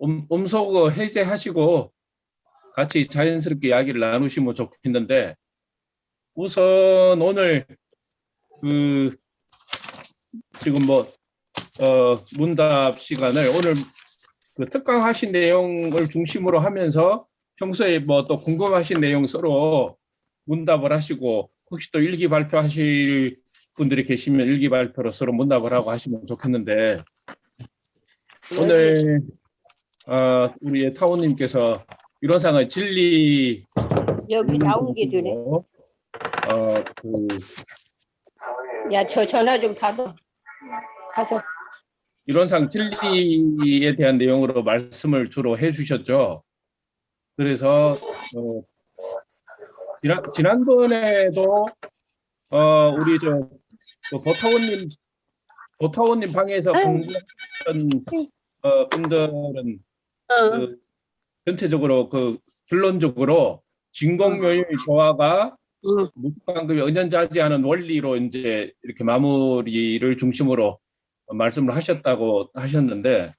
음소거 해제하시고 같이 자연스럽게 이야기를 나누시면 좋겠는데, 우선 오늘 지금 문답 시간을 오늘 특강하신 내용을 중심으로 하면서 평소에 또 궁금하신 내용 서로 문답을 하시고, 혹시 또 일기 발표하실 분들이 계시면 일기 발표로 서로 문답을 하고 하시면 좋겠는데, 오늘 우리 타오님께서 이론상의 진리 여기 나온 게 되네. 야, 저 전화 좀 받아. 가서. 이론상 진리에 대한 내용으로 말씀을 주로 해주셨죠. 그래서 지난번에도 우리 보타원님 방에서 공부했던 분들은 전체적으로 결론적으로 진공묘율 조화가 무수관급이 은연자지하는 원리로 이제 이렇게 마무리를 중심으로 말씀을 하셨다고 하셨는데,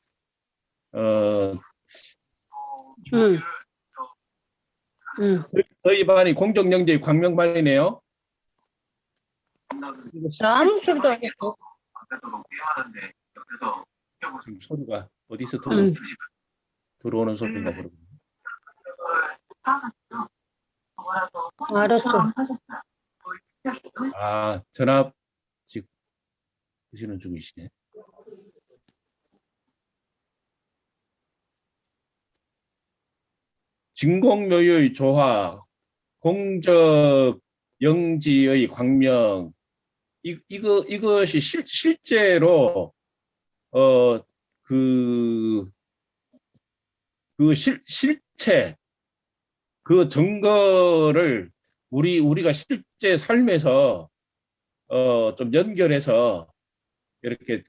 저희 반이 공정영재 광명반이네요. 아무 소리도 안 했고. 지금 소리가 어디서 들어오는 소리인가 모르겠네. 알았어. 전압 지금 보시는 중이시네. 진공묘율 조화, 공적 영지의 광명, 이것이 실제로 실체, 그 증거를 우리가 실제 삶에서 좀 연결해서 이렇게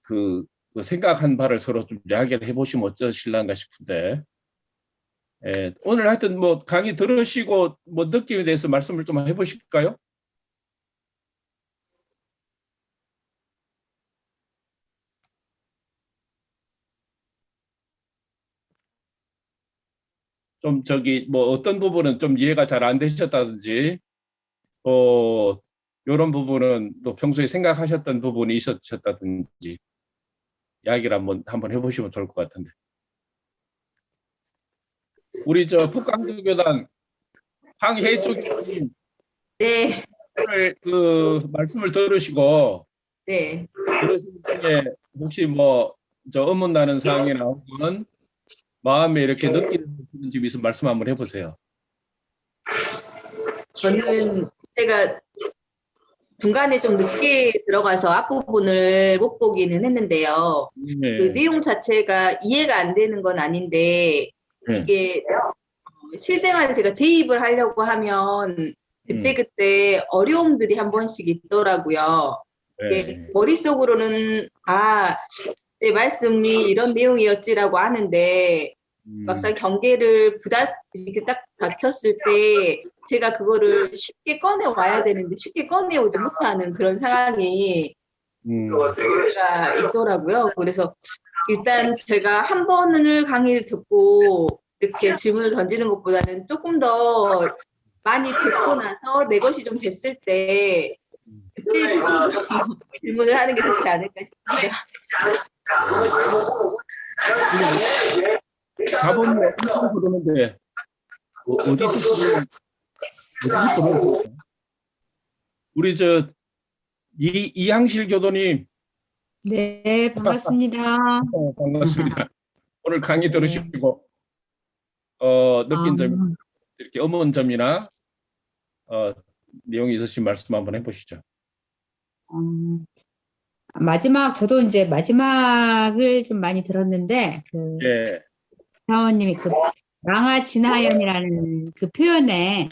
생각한 바를 서로 좀 이야기를 해보시면 어쩌실란가 싶은데, 오늘 하여튼 강의 들으시고 느낌에 대해서 말씀을 좀 해보실까요? 좀 어떤 부분은 좀 이해가 잘 안 되셨다든지, 이런 부분은 또 평소에 생각하셨던 부분이 있으셨다든지 이야기를 한번 해보시면 좋을 것 같은데. 우리 북강주교단 황혜주 교수님, 네. 오늘 말씀을 들으시고, 네. 들으신 중에 혹시 의문나는 사항이나 혹은 마음에 이렇게 느끼는 점이 있으면 말씀 한번 해보세요. 저는 제가 중간에 좀 늦게 들어가서 앞부분을 못 보기는 했는데요. 네. 그 내용 자체가 이해가 안 되는 건 아닌데, 이게 실생활에 제가 대입을 하려고 하면 그때그때 어려움들이 한 번씩 있더라고요. 이게 머릿속으로는 내 말씀이 이런 내용이었지라고 하는데 막상 경계를 이렇게 딱 닥쳤을 때 제가 그거를 쉽게 꺼내와야 되는데 쉽게 꺼내오지 못하는 그런 상황이 제가 있더라고요. 그래서 일단 제가 한 번을 강의를 듣고 이렇게 질문을 던지는 것보다는 조금 더 많이 듣고 나서 내 것이 좀 됐을 때 그때 조금 더 질문을 하는 게 좋지 않을까 싶습니다. 자본이 엄청 그러는데 어디서 우리 이항실 교도님. 네, 반갑습니다. 반갑습니다. 오늘 강의 들으시고 느낀 점, 이렇게 의문 점이나 내용이 있으신 말씀 한번 해보시죠. 저도 이제 마지막을 좀 많이 들었는데 사원님이 망하진하연이라는 그 표현에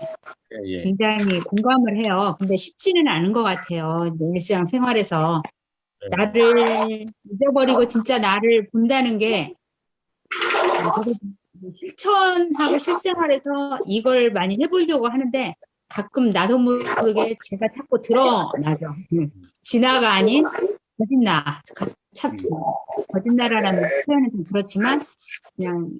굉장히 공감을 해요. 근데 쉽지는 않은 것 같아요. 일상생활에서 나를 잊어버리고 진짜 나를 본다는 게 저도 실천하고 실생활에서 이걸 많이 해보려고 하는데 가끔 나도 모르게 제가 자꾸 드러나죠. 진화가 아닌 거짓나 참 거짓말하라는 표현은 좀 그렇지만 그냥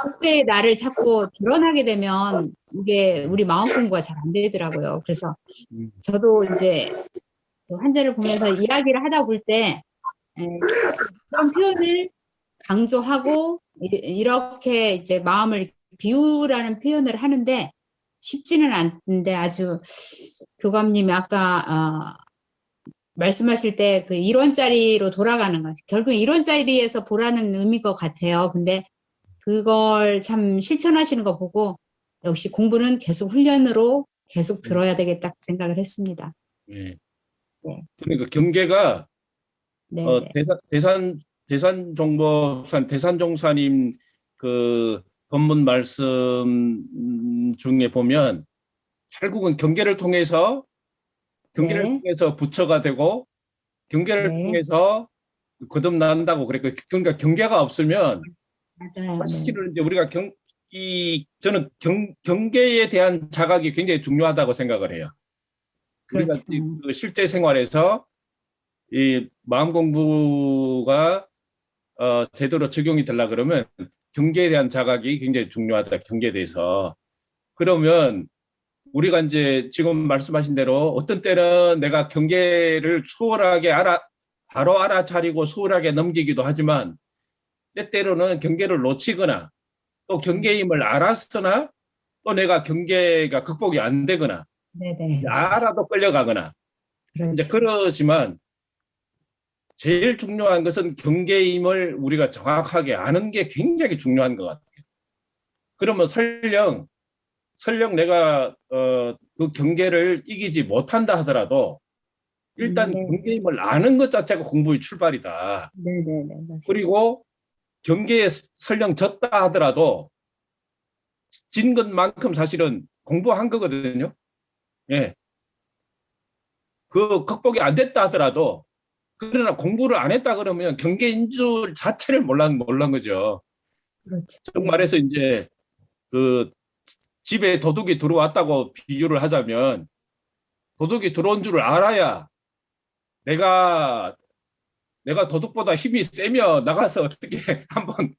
속세의 나를 자꾸 드러나게 되면 이게 우리 마음 공부가 잘 안 되더라고요. 그래서 저도 이제 환자를 보면서 이야기를 하다 볼 때 그런 표현을 강조하고 이렇게 이제 마음을 비우라는 표현을 하는데 쉽지는 않은데 아주 교감님이 아까 말씀하실 때 그 이론짜리로 돌아가는 거지. 결국 이론짜리에서 보라는 의미인 것 같아요. 근데 그걸 참 실천하시는 거 보고 역시 공부는 계속 훈련으로 계속 들어야 되겠다 생각을 했습니다. 네. 네. 그러니까 경계가 네, 대산종사님 그 법문 말씀 중에 보면 결국은 경계를 통해서 부처가 되고 경계를 네. 통해서 거듭난다고 그랬고 그러니까 경계가 없으면 맞아요. 사실은 이제 우리가 저는 경계에 대한 자각이 굉장히 중요하다고 생각을 해요. 우리가 그렇죠. 그 실제 생활에서 이 마음 공부가 제대로 적용이 되려 그러면 경계에 대한 자각이 굉장히 중요하다. 경계에 대해서. 그러면 우리가 이제 지금 말씀하신 대로 어떤 때는 내가 경계를 수월하게 바로 알아차리고 수월하게 넘기기도 하지만 때때로는 경계를 놓치거나 또 경계임을 알았으나 또 내가 경계가 극복이 안 되거나 네네. 알아도 끌려가거나 이제 그렇죠. 그러지만 제일 중요한 것은 경계임을 우리가 정확하게 아는 게 굉장히 중요한 것 같아요. 그러면 설령 내가 그 경계를 이기지 못한다 하더라도 일단 네. 경계임을 아는 것 자체가 공부의 출발이다. 네네네. 맞습니다. 그리고 경계에 설령 졌다 하더라도 진 것만큼 사실은 공부한 거거든요. 예. 그 극복이 안 됐다 하더라도 그러나 공부를 안 했다 그러면 경계인 줄 자체를 몰란 거죠. 그렇죠. 즉 말해서 이제 그 집에 도둑이 들어왔다고 비유를 하자면 도둑이 들어온 줄을 알아야 내가 도둑보다 힘이 세면 나가서 어떻게 한번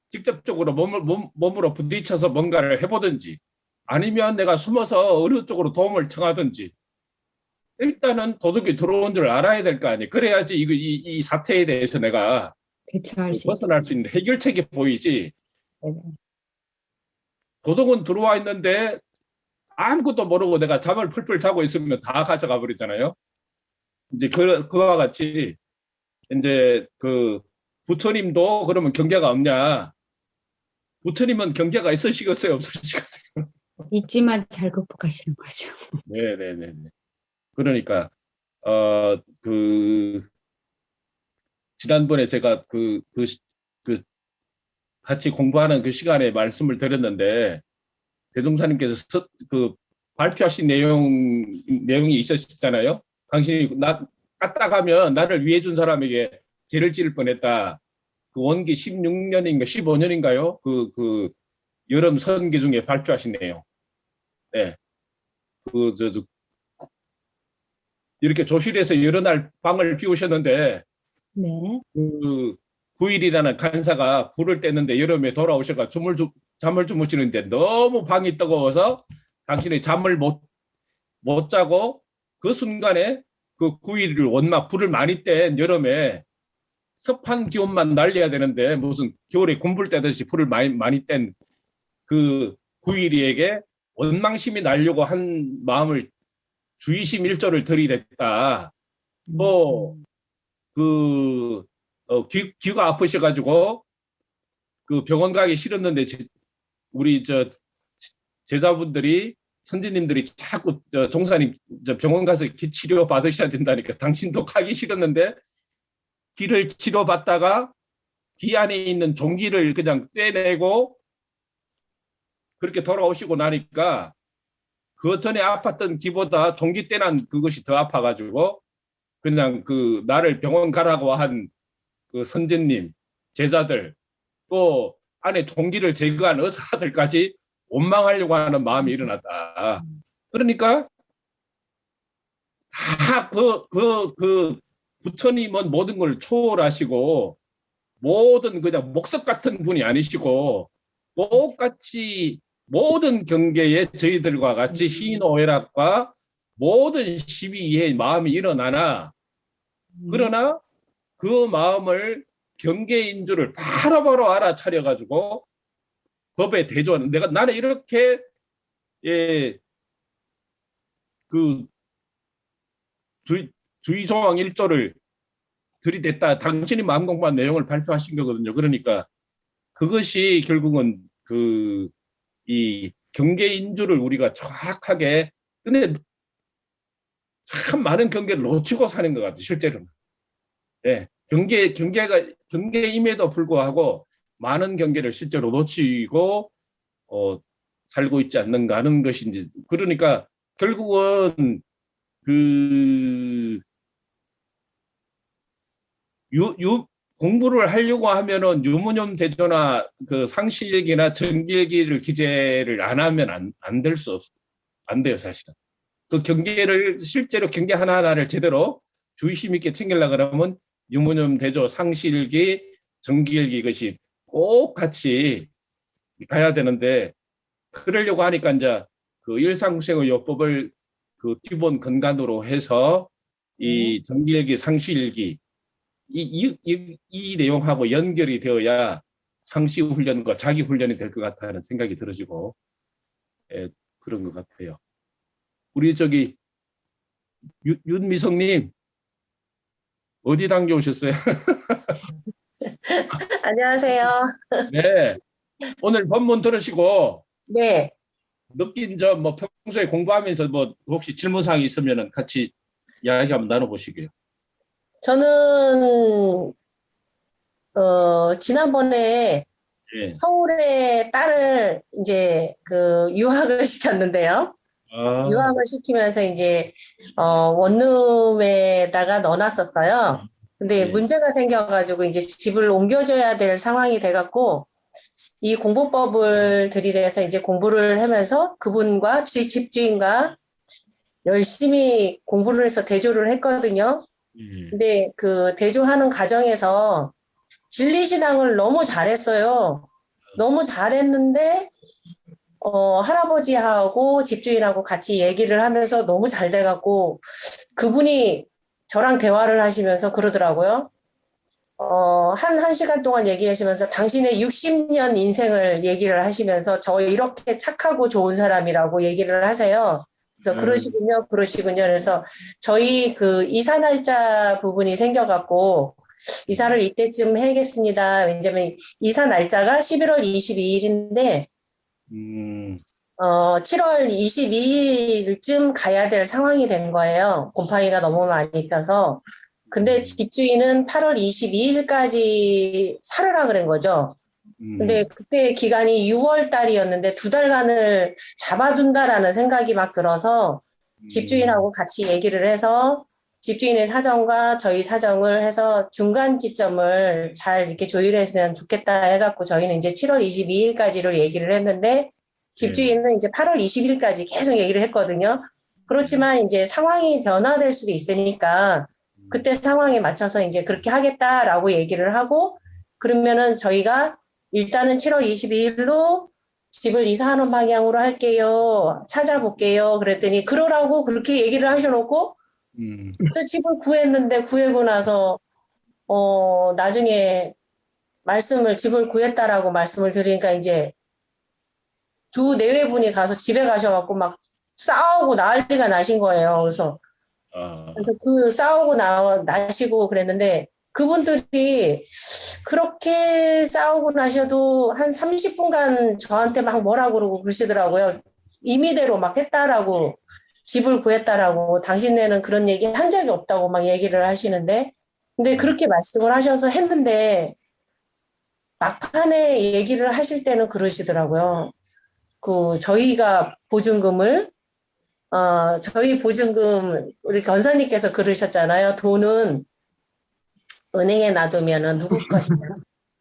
직접적으로 몸으로 부딪혀서 뭔가를 해보든지 아니면 내가 숨어서 어느 쪽으로 도움을 청하든지 일단은 도둑이 들어온 줄 알아야 될 거 아니에요. 그래야지 이 사태에 대해서 내가 대처할 수 벗어날 수 있는 해결책이 보이지. 있죠. 도둑은 들어와 있는데 아무것도 모르고 내가 잠을 풀풀 자고 있으면 다 가져가 버리잖아요. 이제 그와 같이 이제 그 부처님도 그러면 경계가 없냐? 부처님은 경계가 있으시겠어요, 없으시겠어요? 있지만 잘 극복하시는 거죠. 네네네. 그러니까 그 지난번에 제가 그 같이 공부하는 그 시간에 말씀을 드렸는데 대종사님께서 그 발표하신 내용이 있었잖아요. 당신이 까딱하면 나를 위해 준 사람에게 죄를 지을 뻔했다. 그 원기 16년인가 15년인가요? 그 여름 선기 중에 발표하신 내용. 네. 이렇게 조실에서 여러 날 방을 비우셨는데 네. 그 9일이라는 간사가 불을 뗐는데 여름에 돌아오셔가 잠을 주무시는데 너무 방이 뜨거워서 당신이 잠을 못 자고 그 순간에 그 9일을 원막 불을 많이 뗀 여름에 습한 기온만 날려야 되는데 무슨 겨울에 군불 떼듯이 불을 많이 뗀 그 9일이에게 원망심이 날려고 한 마음을 주의심 일조를 들이댔다. 또 귀가 아프셔가지고 그 병원 가기 싫었는데 우리 제자분들이 선지님들이 자꾸 종사님 병원 가서 귀 치료 받으셔야 된다니까 당신도 가기 싫었는데 귀를 치료 받다가 귀 안에 있는 종기를 그냥 떼내고 그렇게 돌아오시고 나니까 그 전에 아팠던 귀보다 종기 떼난 그것이 더 아파가지고 그냥 그 나를 병원 가라고 한 그 선제님 제자들 또 안에 종기를 제거한 의사들까지 원망하려고 하는 마음이 일어났다. 그러니까 다 부처님은 모든 걸 초월하시고 모든 그냥 목석 같은 분이 아니시고 똑같이 모든 경계에 저희들과 같이 희노애락과 모든 시비에 마음이 일어나나 그러나 그 마음을 경계인 줄을 바로바로 알아차려가지고 법에 대조하는 나는 이렇게 예, 그 주의조항 1조를 들이댔다. 당신이 마음 공부한 내용을 발표하신 거거든요. 그러니까 그것이 결국은 이 경계인주를 우리가 정확하게 근데 참 많은 경계를 놓치고 사는 것 같아요. 실제로는. 예, 경계임에도 불구하고 많은 경계를 실제로 놓치고 살고 있지 않는가 하는 것인지. 그러니까 결국은 공부를 하려고 하면은 유무념 대조나 그 상실일기나 정기일기를 기재를 안 하면 안 돼요, 사실은. 그 경계를 실제로 경계 하나하나를 제대로 주의심 있게 챙기려고 그러면 유무념 대조, 상실일기, 정기일기 이것이 꼭 같이 가야 되는데 그러려고 하니까 이제 그 일상생활 요법을 그 기본 근간으로 해서 이 정기일기, 상실일기 이 내용하고 연결이 되어야 상시 훈련과 자기 훈련이 될 것 같다는 생각이 들어지고 그런 것 같아요. 우리 저기 윤미성님 어디 당겨 오셨어요? 안녕하세요. 네. 오늘 법문 들으시고 네, 느낀 점 뭐 평소에 공부하면서 뭐 혹시 질문 사항이 있으면 같이 이야기 한번 나눠보시게요. 저는 지난번에 예. 서울에 딸을 이제 그 유학을 시켰는데요. 아, 유학을 시키면서 이제 원룸에다가 넣어놨었어요. 근데 예. 문제가 생겨가지고 이제 집을 옮겨줘야 될 상황이 돼갖고 이 공부법을 들이대서 이제 공부를 하면서 그분과 집주인과 열심히 공부를 해서 대조를 했거든요. 근데 그 대조하는 과정에서 진리신앙을 너무 잘했어요. 너무 잘했는데 할아버지하고 집주인하고 같이 얘기를 하면서 너무 잘 돼갖고 그분이 저랑 대화를 하시면서 그러더라고요. 한 시간 동안 얘기하시면서 당신의 60년 인생을 얘기를 하시면서 저 이렇게 착하고 좋은 사람이라고 얘기를 하세요. 그래서 그러시군요. 그래서 저희 그 이사 날짜 부분이 생겨갖고 이사를 이때쯤 해야겠습니다. 왜냐면 이사 날짜가 11월 22일인데 7월 22일쯤 가야 될 상황이 된 거예요. 곰팡이가 너무 많이 펴서. 근데 집주인은 8월 22일까지 살으라 그런 거죠. 근데 그때 기간이 6월 달이었는데 2달간을 잡아둔다라는 생각이 막 들어서 집주인하고 같이 얘기를 해서 집주인의 사정과 저희 사정을 해서 중간 지점을 잘 이렇게 조율했으면 좋겠다 해갖고 저희는 이제 7월 22일까지로 얘기를 했는데 집주인은 이제 8월 20일까지 계속 얘기를 했거든요. 그렇지만 이제 상황이 변화될 수도 있으니까 그때 상황에 맞춰서 이제 그렇게 하겠다라고 얘기를 하고 그러면은 저희가 일단은 7월 22일로 집을 이사하는 방향으로 할게요. 찾아볼게요. 그랬더니 그러라고 그렇게 얘기를 하셔놓고 그래서 집을 구했는데 구하고 나서 나중에 집을 구했다라고 말씀을 드리니까 이제 두 내외분이 가서 집에 가셔갖고 막 싸우고 난리가 나신 거예요. 그래서 그 싸우고 나시고 그랬는데 그분들이 그렇게 싸우고 나셔도 한 30분간 저한테 막 뭐라 그러고 그러시더라고요. 임의대로 막 했다라고 집을 구했다라고 당신네는 그런 얘기 한 적이 없다고 막 얘기를 하시는데 근데 그렇게 말씀을 하셔서 했는데 막판에 얘기를 하실 때는 그러시더라고요. 저희가 보증금을 저희 보증금 우리 권사님께서 그러셨잖아요. 돈은 은행에 놔두면은 누구 것이다.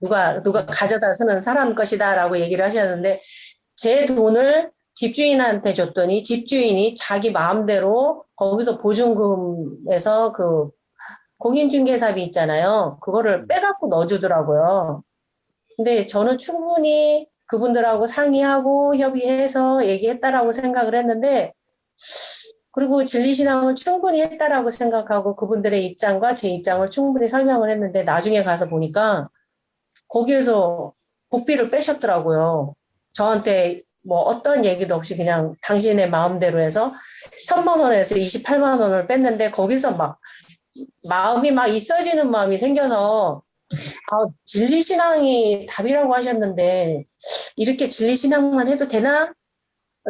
누가 가져다 쓰는 사람 것이다라고 얘기를 하셨는데 제 돈을 집주인한테 줬더니 집주인이 자기 마음대로 거기서 보증금에서 공인중개사비 있잖아요. 그거를 빼갖고 넣어주더라고요. 근데 저는 충분히 그분들하고 상의하고 협의해서 얘기했다라고 생각을 했는데, 그리고 진리신앙을 충분히 했다라고 생각하고 그분들의 입장과 제 입장을 충분히 설명을 했는데, 나중에 가서 보니까 거기에서 복비를 빼셨더라고요. 저한테 뭐 어떤 얘기도 없이 그냥 당신의 마음대로 해서 1,000만 원에서 28만 원을 뺐는데, 거기서 막 마음이 막 있어지는 마음이 생겨서, 진리신앙이 답이라고 하셨는데 이렇게 진리신앙만 해도 되나?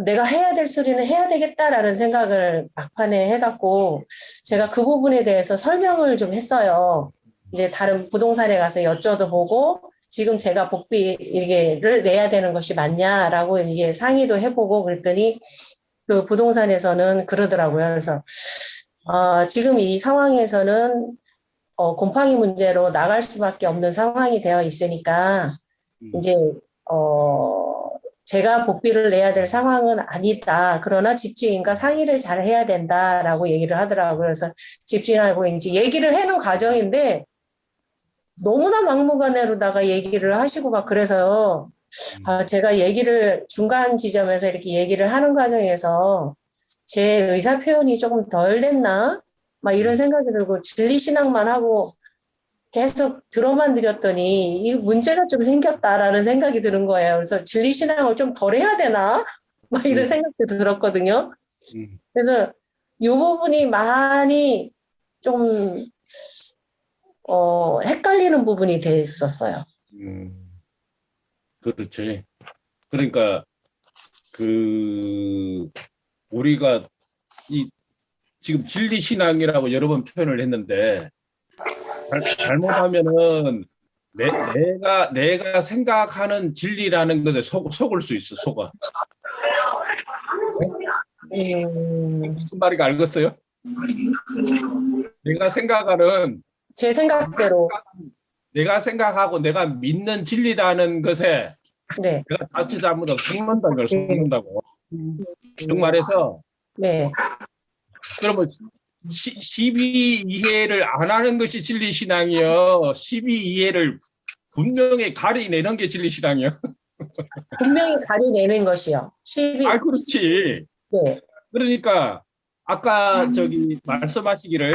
내가 해야 될 소리는 해야 되겠다라는 생각을 막판에 해갖고 제가 그 부분에 대해서 설명을 좀 했어요. 이제 다른 부동산에 가서 여쭤보고 지금 제가 복비를 내야 되는 것이 맞냐라고 이게 상의도 해보고 그랬더니 그 부동산에서는 그러더라고요. 그래서 지금 이 상황에서는 곰팡이 문제로 나갈 수밖에 없는 상황이 되어 있으니까 이제 제가 복비를 내야 될 상황은 아니다. 그러나 집주인과 상의를 잘 해야 된다라고 얘기를 하더라고요. 그래서 집주인하고 이제 얘기를 해는 과정인데 너무나 막무가내로다가 얘기를 하시고 막 그래서요. 제가 얘기를 중간 지점에서 이렇게 얘기를 하는 과정에서 제 의사 표현이 조금 덜 됐나? 막 이런 생각이 들고 진리신앙만 하고 계속 들어만 드렸더니 이 문제가 좀 생겼다라는 생각이 드는 거예요. 그래서 진리신앙을 좀 덜 해야 되나? 막 이런 생각도 들었거든요. 그래서 이 부분이 많이 좀 헷갈리는 부분이 됐었어요. 그렇지. 그러니까 우리가 지금 진리신앙이라고 여러 번 표현을 했는데 잘못하면은 내가 생각하는 진리라는 것에 속을 수 있어. 속아. 무슨 말인가 알겠어요? 내가 생각하는 제 생각대로 내가 생각하고 내가 믿는 진리라는 것에 네. 내가 자칫 잘못하면 속는다고. 정말해서 네. 그러면 12 이해를 안 하는 것이 진리신앙이요. 12 이해를 분명히 가리내는 게 진리신앙이요. 분명히 가리내는 것이요. 그렇지. 네. 그러니까 아까 저기 말씀하시기를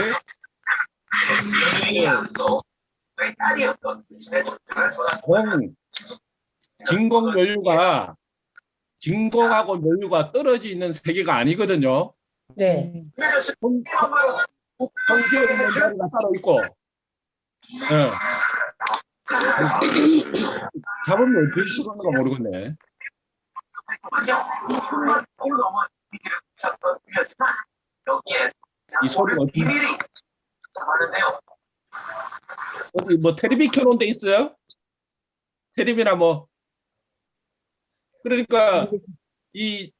진공하고 묘유가 떨어져 있는 세계가 아니거든요. 네. 성격의 자리가 따로 있고, 잡으면 어떻게 쓰는가 모르겠네. 이 소리가 어디 뭐 테레비 켜놓은 데 있어요? 테레비나 뭐. 그러니까 이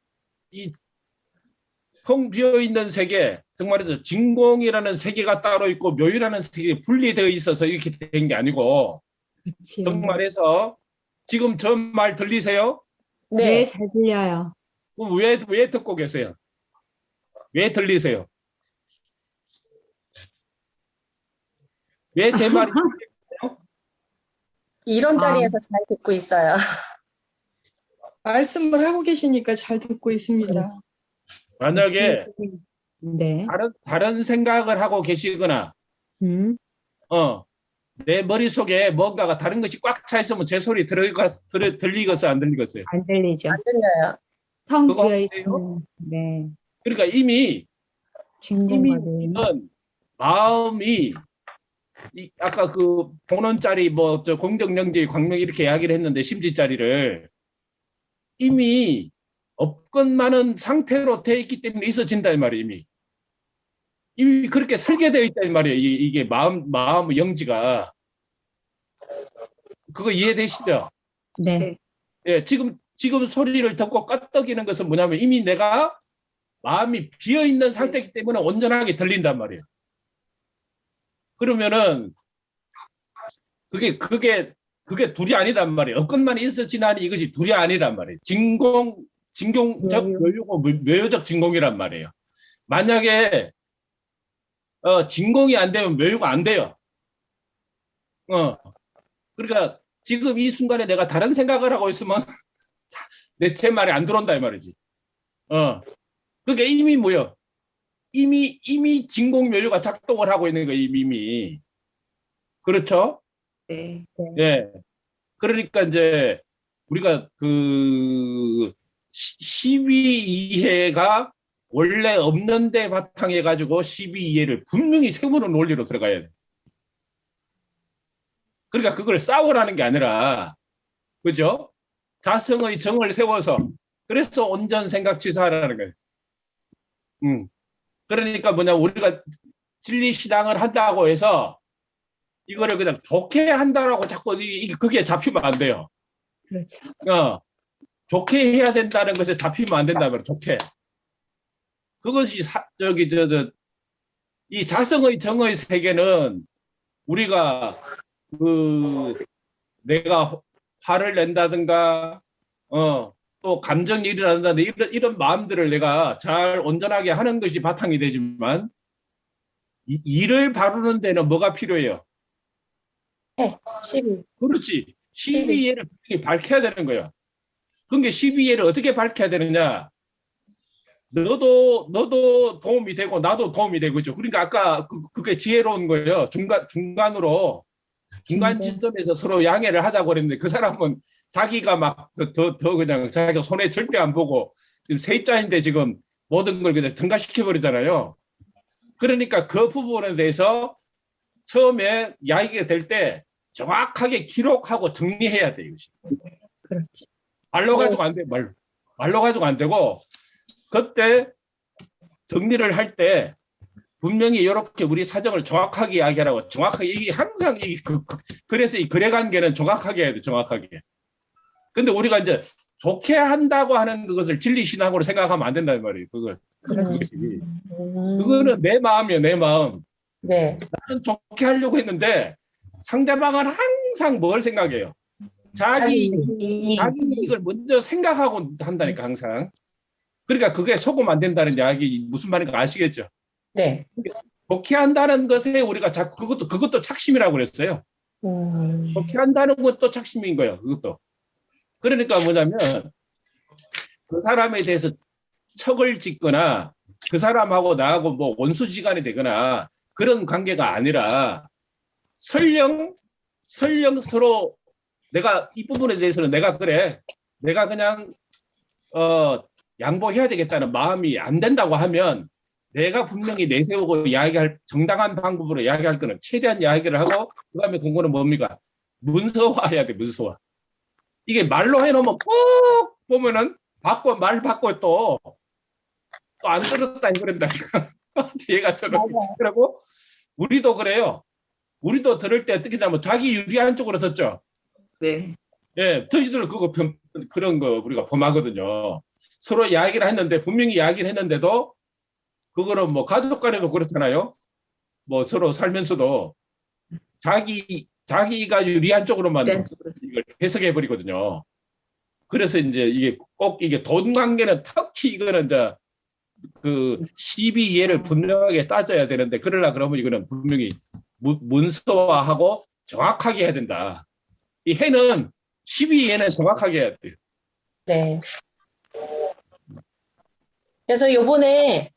텅 비어 있는 세계, 정말해서 진공이라는 세계가 따로 있고 묘유라는 세계가 분리되어 있어서 이렇게 된 게 아니고, 그치. 정말해서 지금 저 말 들리세요? 네, 잘 들려요. 왜 듣고 계세요? 왜 들리세요? 왜 제 말이 들리세요? 이런 자리에서 잘 듣고 있어요. 말씀을 하고 계시니까 잘 듣고 있습니다. 만약에 네. 다른 생각을 하고 계시거나 내 머릿속에 뭔가가 다른 것이 꽉 차 있으면 제 소리 들리겠어요? 안 들리겠어요? 안 들리죠. 안 들려요. 텅 그거 비어 있는. 네. 그러니까 이미 진공과도 마음이 아까 그 본원짜리 뭐 저 공정영지 광명 이렇게 이야기를 했는데 심지짜리를 이미 없건만은 상태로 돼 있기 때문에 있어진다 이 말이에요. 이미 그렇게 설계되어 있다 이 말이에요. 이게 마음 영지가. 그거 이해되시죠? 네. 예, 지금 소리를 듣고 껐덕이는 것은 뭐냐면 이미 내가 마음이 비어 있는 상태이기 때문에 온전하게 들린단 말이에요. 그러면은 그게 둘이 아니란 말이에요. 없건만 있어지나니 이것이 둘이 아니란 말이에요. 진공적 묘유고 묘유적 진공이란 말이에요. 만약에 진공이 안 되면 묘유가 안 돼요. 그러니까 지금 이 순간에 내가 다른 생각을 하고 있으면 제 말이 안 들어온다 이 말이지. 그러니까 이미 뭐요? 이미 진공묘유가 작동을 하고 있는 거예요, 이미. 그렇죠? 네. 예. 그러니까 이제 우리가 그 12이해가 원래 없는데 바탕해 가지고 12이해를 분명히 세우는 논리로 들어가야 돼. 그러니까 그걸 싸우라는 게 아니라, 그죠? 자성의 정을 세워서, 그래서 온전 생각 취소하라는 거예요. 그러니까 뭐냐, 우리가 진리신앙을 한다고 해서 이거를 그냥 좋게 한다라고 자꾸 그게 잡히면 안 돼요. 그렇죠. 좋게 해야 된다는 것에 잡히면 안 된다면 좋게. 그것이 이 자성의 정의 세계는 우리가 내가 화를 낸다든가 또 감정이 일어난다든가 이런 마음들을 내가 잘 온전하게 하는 것이 바탕이 되지만 이를 바르는 데는 뭐가 필요해요? 12. 그렇지. 12예를 분명히 밝혀야 되는 거야. 그러니까 12예를 어떻게 밝혀야 되느냐? 너도 도움이 되고 나도 도움이 되고 있죠. 그러니까 아까 그게 지혜로운 거예요. 중간 지점에서 서로 양해를 하자고 그랬는데 그 사람은 자기가 막 더 그냥 자기가 손에 절대 안 보고 지금 세자인데 지금 모든 걸 그냥 증가시켜 버리잖아요. 그러니까 그 부분에 대해서 처음에 이야기가 될 때 정확하게 기록하고 정리해야 돼요. 그렇지. 말로 가지고 안 돼. 말로 가지고 안 되고 그때 정리를 할 때 분명히 이렇게 우리 사정을 정확하게 이야기하라고 정확하게 이게 항상 그래서 이 거래 관계는 정확하게 해야 돼. 정확하게. 근데 우리가 이제 좋게 한다고 하는 그것을 진리 신앙으로 생각하면 안 된다는 말이에요. 그거는 내 마음이에요. 내 마음. 네. 나는 좋게 하려고 했는데 상대방은 항상 뭘 생각해요? 자기 이익을 먼저 생각하고 한다니까 항상. 그러니까 그게 속으면 안 된다는 이야기 무슨 말인가 아시겠죠? 네. 좋게 한다는 것에 우리가 자꾸 그것도 착심이라고 그랬어요. 좋게 한다는 것도 착심인 거예요. 그것도. 그러니까 뭐냐면 그 사람에 대해서 척을 짓거나 그 사람하고 나하고 뭐 원수지간이 되거나 그런 관계가 아니라 설령 서로 내가 이 부분에 대해서는 내가 그냥 양보해야 되겠다는 마음이 안 된다고 하면 내가 분명히 내세우고 이야기할 정당한 방법으로 이야기할 거는 최대한 이야기를 하고 그다음에 그거는 뭡니까? 문서화해야 돼. 문서화. 이게 말로 해놓으면 꼭 보면은 말 바꿔 또 안 들었다 이거란다니까. 뒤에 가서는. 그리고 우리도 그래요. 우리도 들을 때 어떻게 되냐면 자기 유리한 쪽으로 듣죠. 네. 예, 저희들 그런 거 우리가 범하거든요. 서로 이야기를 했는데 분명히 이야기를 했는데도 그거는 뭐 가족 간에도 그렇잖아요. 뭐 서로 살면서도 자기가 유리한 쪽으로만 이걸 해석해 버리거든요. 그래서 이제 이게 꼭 이게 돈 관계는 특히 이거는 이제 그 12예를 분명하게 따져야 되는데 그러면 이거는 분명히 문서화하고 정확하게 해야 된다. 이 해는 12예는 정확하게 해야 돼요. 네. 그래서 요번에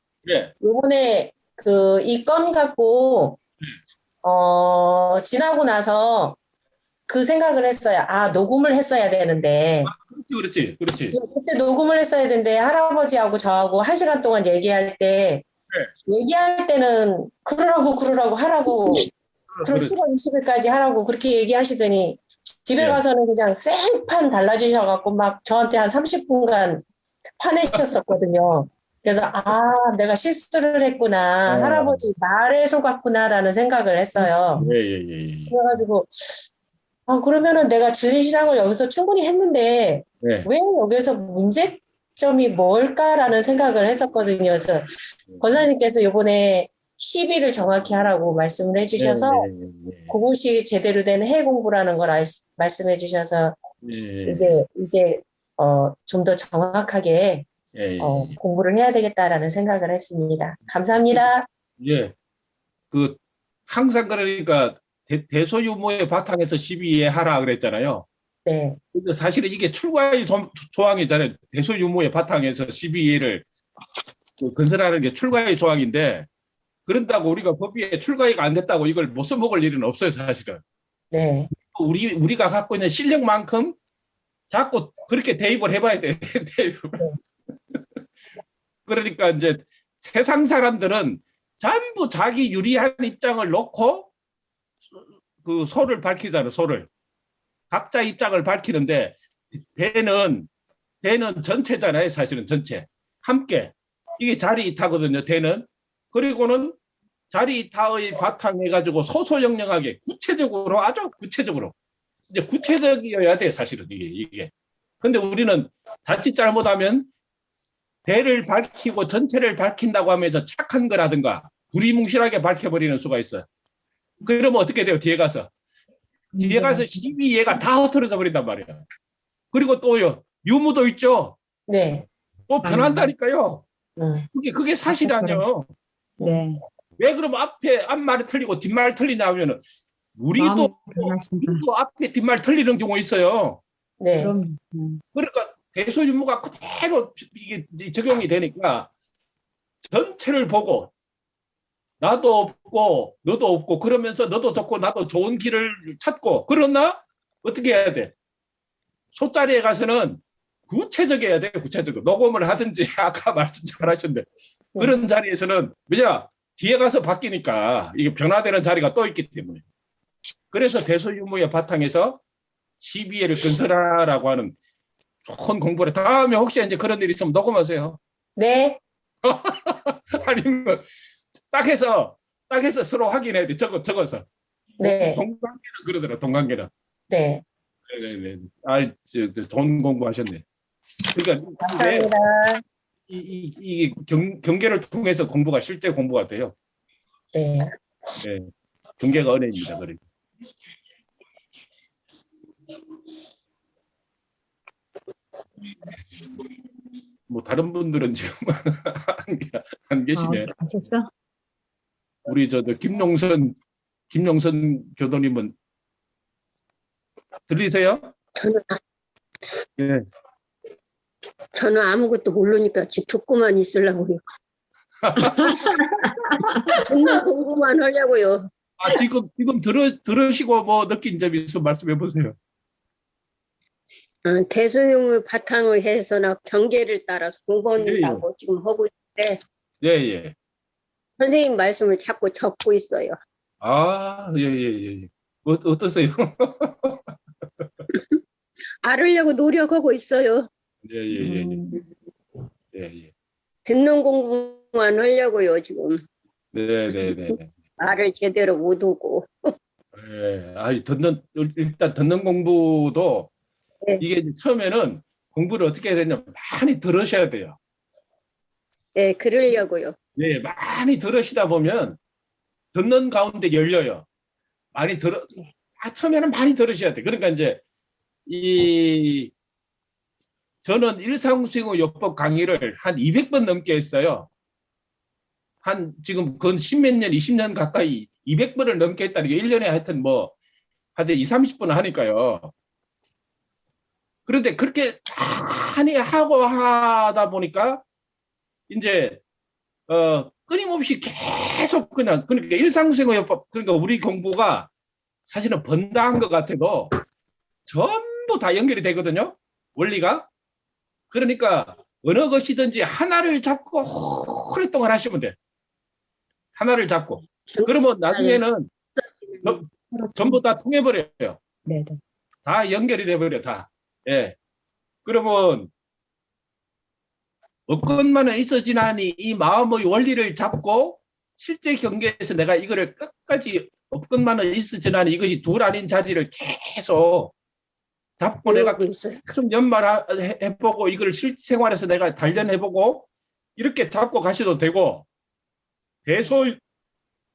이 건 갖고 지나고 나서 그 생각을 했어요. 아, 녹음을 했어야 되는데. 그렇지. 그때 녹음을 했어야 되는데 할아버지하고 저하고 1시간 동안 얘기할 때 얘기할 때는 그러라고 하라고 그럼 7월 20일까지 하라고 그렇게 얘기하시더니 집에 가서는 그냥 생판 달라지셔갖고 막 저한테 한 30분간 화내셨었거든요. 그래서 내가 실수를 했구나. 할아버지 말에 속았구나라는 생각을 했어요. 그래가지고 그러면은 내가 진리신앙을 여기서 충분히 했는데 왜 여기서 문제점이 뭘까라는 생각을 했었거든요. 그래서 권사님께서 이번에 10일을 정확히 하라고 말씀을 해주셔서 그것이 제대로 된 해 공부라는 걸 말씀해 주셔서 이제 좀 더 정확하게 공부를 해야 되겠다라는 생각을 했습니다. 감사합니다. 예. 그 항상 그러니까 대소유무의 바탕에서 시비하라 그랬잖아요. 네. 근데 사실은 이게 출가의 조항이잖아요. 대소유무의 바탕에서 시비를 건설하는 게 출가의 조항인데 그런다고 우리가 법위에 출가가 안 됐다고 이걸 못 써먹을 일은 없어요, 사실은. 네. 우리가 갖고 있는 실력만큼 자꾸 그렇게 대입을 해봐야 돼. 대입을. 그러니까 이제 세상 사람들은 전부 자기 유리한 입장을 놓고 그 소를 밝히잖아요. 소를. 각자 입장을 밝히는데 대는 전체잖아요. 사실은 전체. 함께. 이게 자리이타거든요. 대는. 그리고는 자리이타의 바탕 해가지고 소소영령하게 구체적으로 아주 구체적으로 이제 구체적이어야 돼 사실은 이게. 근데 우리는 자칫 잘못하면 대를 밝히고 전체를 밝힌다고 하면서 착한 거라든가 두리뭉실하게 밝혀버리는 수가 있어요. 그러면 어떻게 돼요? 뒤에 가서 시비얘가 다 흩어져 버린단 말이에요. 그리고 또요 유무도 있죠. 네. 또 변한다니까요. 음. 그게 사실 아니에요. 네. 왜 그러면 앞말이 틀리고 뒷말 틀리냐 하면은 우리도 앞에 뒷말 틀리는 경우 있어요. 네. 그럼 그러니까 대소유무가 그대로 이게 적용이 되니까 전체를 보고 나도 없고 너도 없고 그러면서 너도 좋고 나도 좋은 길을 찾고 그러나 어떻게 해야 돼? 소자리에 가서는 구체적이어야 돼. 구체적으로 녹음을 하든지 아까 말씀 잘하셨는데 그런 자리에서는 왜냐 뒤에 가서 바뀌니까 이게 변화되는 자리가 또 있기 때문에 그래서 대소유무의 바탕에서 시비회를 건설하라고 하는 좋은 공부를 다음에 혹시 이제 그런 일이 있으면 녹음하세요. 네. 아니면 딱 해서 서로 확인해야 돼. 적어서. 네. 동관계는 그러더라. 동관계는. 네. 네네네. 좋은 공부하셨네. 그러니까 감사합니다. 이 경계를 통해서 공부가 실제 공부가 돼요. 네. 네. 경계가 은혜입니다. 그러니까. 뭐 다른 분들은 지금 안 계시네. 가셨어? 우리 김용선 교도님은 들리세요? 예. 저는 아무것도 모르니까 지 듣고만 있으려고요. 듣는 공부만 하려고요. 아 지금 들으시고 뭐 느낀 점이 있으면 말씀해 보세요. 대소유무 바탕을 해서나 경계를 따라서 공부한다고 지금 하고 있는데 예. 선생님 말씀을 자꾸 적고 있어요. 아, 예. 어떠세요? 알으려고 노력하고 있어요. 예. 듣는 공부만 하려고요, 지금. 네. 말을 제대로 못 하고. 예. 일단 듣는 공부도 네. 이게 처음에는 공부를 어떻게 해야 되냐면 많이 들으셔야 돼요. 네, 그러려고요. 예, 많이 들으시다 보면 듣는 가운데 열려요. 처음에는 많이 들으셔야 돼. 그러니까 이제 저는 일상수용요법 강의를 한 200번 넘게 했어요. 지금 근 10몇 년, 20년 가까이 200번을 넘게 했다는 게 1년에 하여튼 한 20, 30번을 하니까요. 그런데 그렇게 많이 하고 하다 보니까 이제 끊임없이 계속 그러니까 일상생활요법 그러니까 우리 공부가 사실은 번다한 것 같아도 전부 다 연결이 되거든요. 원리가. 그러니까 어느 것이든지 하나를 잡고 오랫동안 하시면 돼. 하나를 잡고. 그러면 나중에는 전부 다 통해버려요. 네. 다 연결이 돼버려 다. 예. 그러면 어건만은 있어지나니 이 마음의 원리를 잡고 실제 경계에서 내가 이거를 끝까지 업건만은 있어지나니 이것이 둘 아닌 자리를 계속 잡고 내가 계속 연말해보고 이걸 실생활에서 내가 단련해보고 이렇게 잡고 가셔도 되고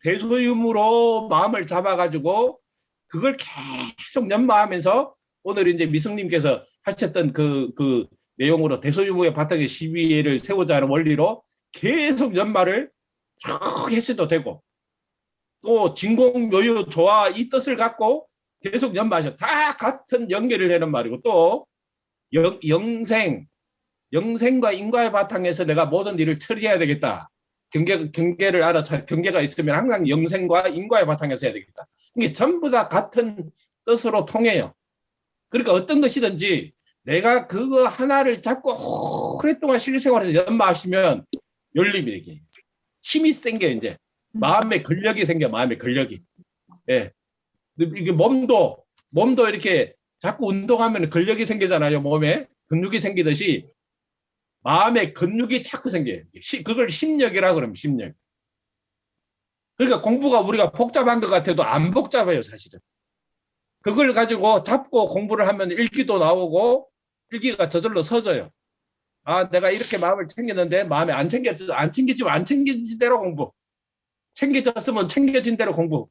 대소유무로 마음을 잡아가지고 그걸 계속 연마하면서 오늘 이제 미승님께서 하셨던 그 내용으로 대소유무의 바탕에 시비를 세우자 하는 원리로 계속 연마를 쭉 하셔도 되고 또 진공, 묘유, 조화 이 뜻을 갖고 계속 연마하셔. 다 같은 연계를 하는 말이고 또 영생과 인과의 바탕에서 내가 모든 일을 처리해야 되겠다. 경계를 알아차 경계가 있으면 항상 영생과 인과의 바탕에서 해야 되겠다. 이게 전부 다 같은 뜻으로 통해요. 그러니까 어떤 것이든지 내가 그거 하나를 잡고 오랫동안 실생활에서 연마하시면 열림이 되게 힘이 생겨 이제 마음의 근력이 생겨 마음의 근력이. 예. 이게 몸도 이렇게 자꾸 운동하면 근력이 생기잖아요. 몸에 근육이 생기듯이 마음의 근육이 자꾸 생겨요. 그걸 심력이라 그러면 심력. 그러니까 공부가 우리가 복잡한 것 같아도 안 복잡해요, 사실은. 그걸 가지고 잡고 공부를 하면 일기도 나오고 일기가 저절로 서져요. 아, 내가 이렇게 마음을 챙겼는데 마음에 안 챙겨지면 안 챙겨진 대로 공부. 챙겨졌으면 챙겨진 대로 공부.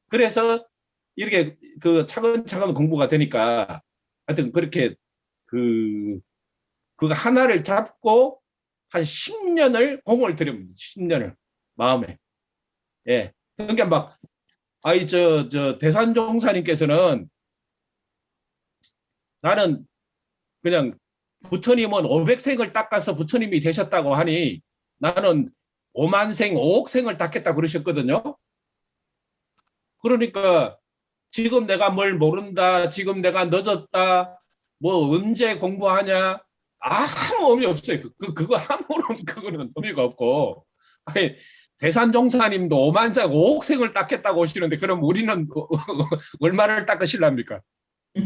그래서 이렇게 그 차근차근 공부가 되니까 하여튼 그렇게 그 하나를 잡고 한 10년을 공을 들이면 10년을 마음에. 예. 그러니까 막 대산종사님께서는 나는 그냥 부처님은 500생을 닦아서 부처님이 되셨다고 하니 나는 5만 생, 5억 생을 닦겠다 그러셨거든요. 그러니까 지금 내가 뭘 모른다, 지금 내가 늦었다, 뭐 언제 공부하냐 아무 의미 없어요. 그거 아무런 그거는 의미가 없고. 아니, 대산종사님도 5만 생, 5억 생을 닦겠다고 하시는데 그럼 우리는 얼마를 닦으실랍니까? 예?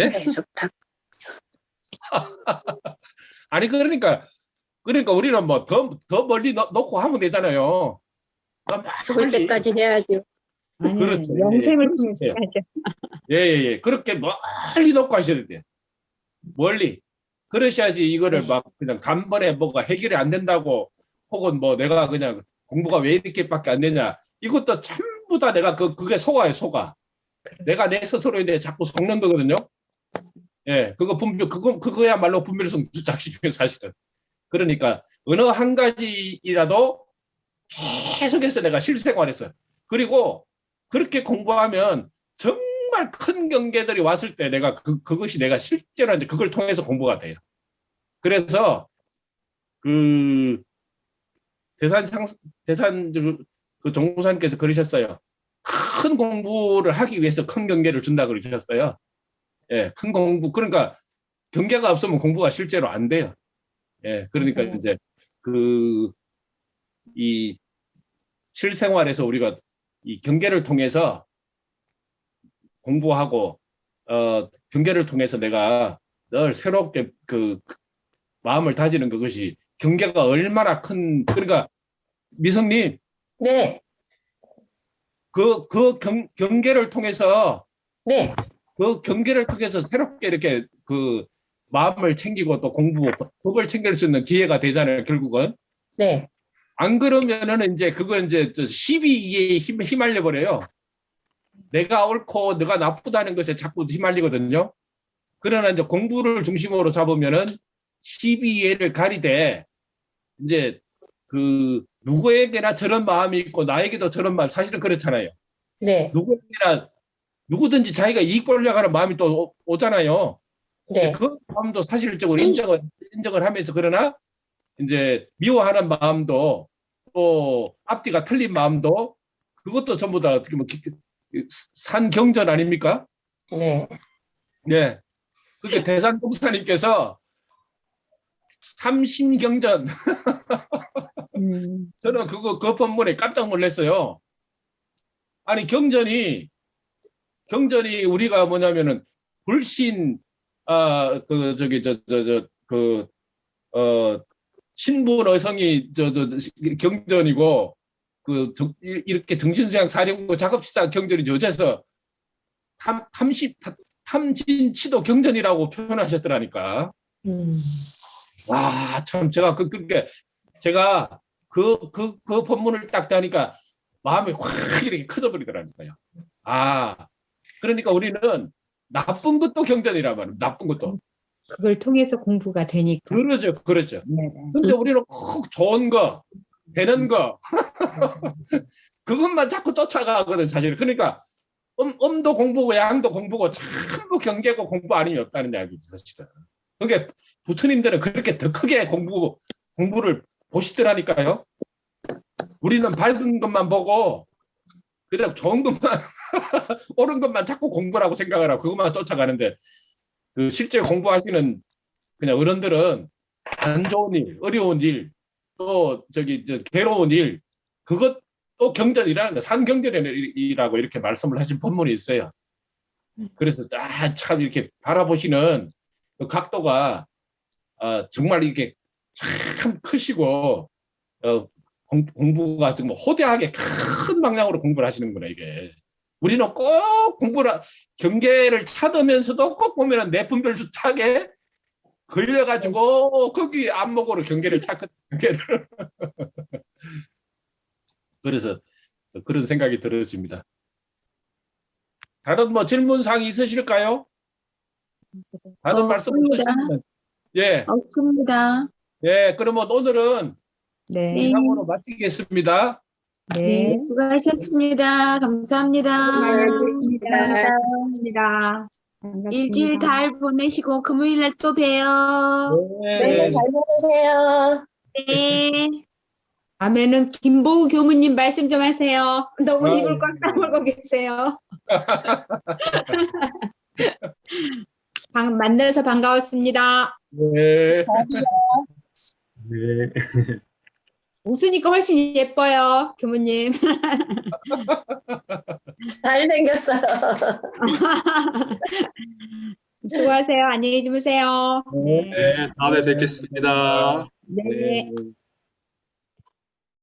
계속 다 아니 그러니까 우리는 뭐 더 멀리 놓고 하면 되잖아요. 죽을 때까지 해야죠. 아니, 그렇죠. 영생을 예, 통해서 예. 해야죠. 예. 그렇게 멀리 놓고 하셔야 돼요. 멀리. 그러셔야지 이거를 막 그냥 단번에 뭐가 해결이 안 된다고 혹은 뭐 내가 그냥 공부가 왜 이렇게밖에 안 되냐. 이것도 전부 다 내가 그게 속아요, 속아. 내가 내 스스로에 대해 자꾸 속는 거거든요. 예, 그거야말로 분별성 주착시중에 사실은. 그러니까 어느 한 가지라도 계속해서 내가 실생활에서 그리고 그렇게 공부하면 정말 큰 경계들이 왔을 때 내가 그것이 내가 실제로 이제 그걸 통해서 공부가 돼요. 그래서 그 대산 그 종무사님께서 그러셨어요. 큰 공부를 하기 위해서 큰 경계를 준다 그러셨어요. 예, 큰 공부 그러니까 경계가 없으면 공부가 실제로 안 돼요. 예, 그러니까 맞아요. 이제 이 실생활에서 우리가 이 경계를 통해서 공부하고 경계를 통해서 내가 늘 새롭게 그 마음을 다지는 그것이 경계가 얼마나 큰 그러니까 미성님 네, 경계를 통해서 네, 그 경계를 통해서 새롭게 이렇게 그 마음을 챙기고 또 공부 법을 챙길 수 있는 기회가 되잖아요 결국은. 네, 안 그러면은 이제 그거 이제 시비에 휘말려 버려요. 내가 옳고 내가 나쁘다는 것에 자꾸 휘말리거든요. 그러나 이제 공부를 중심으로 잡으면은 시비를 가리되 이제 그 누구에게나 저런 마음이 있고 나에게도 저런 마음 사실은 그렇잖아요. 네, 누구든지 자기가 이익 보려고 하는 마음이 또 오잖아요. 네, 그 마음도 사실적으로 인정을 하면서 그러나 이제 미워하는 마음도 또 앞뒤가 틀린 마음도 그것도 전부 다 어떻게 보면 산경전 아닙니까? 네, 네. 그게 대산공사님께서 삼심경전 저는 그 본문에 깜짝 놀랐어요. 아니 경전이 우리가 뭐냐면은 불신 신분 의성이 경전이고 이렇게 정신수양 사령부 작업시사 경전이 요새서 탐진치도 경전이라고 표현하셨더라니까. 와, 참 제가 제가 그 본문을 딱 따니까 마음이 확 이렇게 커져 버리더라니까요. 아, 그러니까 우리는 나쁜 것도 경전이란 말이에요. 나쁜 것도. 그걸 통해서 공부가 되니까. 그러죠. 네. 근데 우리는 꼭 좋은 거, 되는 거 그것만 자꾸 쫓아가거든 사실. 그러니까 음도 공부고 양도 공부고 전부 경계고 공부 아니면 없다는 이야기죠 사실은. 그러니까 부처님들은 그렇게 더 크게 공부를 보시더라니까요. 우리는 밝은 것만 보고 그냥 좋은 것만 옳은 것만 자꾸 공부라고 생각을 하고 그것만 쫓아가는데 그 실제 공부하시는 그냥 어른들은 안 좋은 일, 어려운 일, 또 괴로운 일, 그것도 경전이라는 거, 산경전이라고 이렇게 말씀을 하신 본문이 있어요. 그래서 참 이렇게 바라보시는 그 각도가 정말 이게 참 크시고 공부가 정말 호대하게 큰 방향으로 공부를 하시는구나 이게. 우리는 꼭 경계를 찾으면서도 꼭 보면은 내 분별주착에 걸려가지고 거기 안목으로 경계를 찾거든. 경계를. 그래서 그런 생각이 들었습니다. 다른 뭐 질문사항 있으실까요? 다른 말씀 없으시면 예. 없습니다. 예, 그러면 오늘은 네. 이상으로 마치겠습니다. 네, 수고하셨습니다. 감사합니다. 감사합니다. 일주일 잘 보내시고 금요일날 또 봬요. 네. 명절 잘 보내세요. 네. 다음에는 김보우 교무님 말씀 좀 하세요. 너무 입을 꽉 다물고 계세요. 만나서 반가웠습니다. 네. 네. 웃으니까 훨씬 예뻐요, 교무님. 잘생겼어요. 수고하세요. 안녕히 주무세요. 네. 네, 다음에 뵙겠습니다. 네. 네.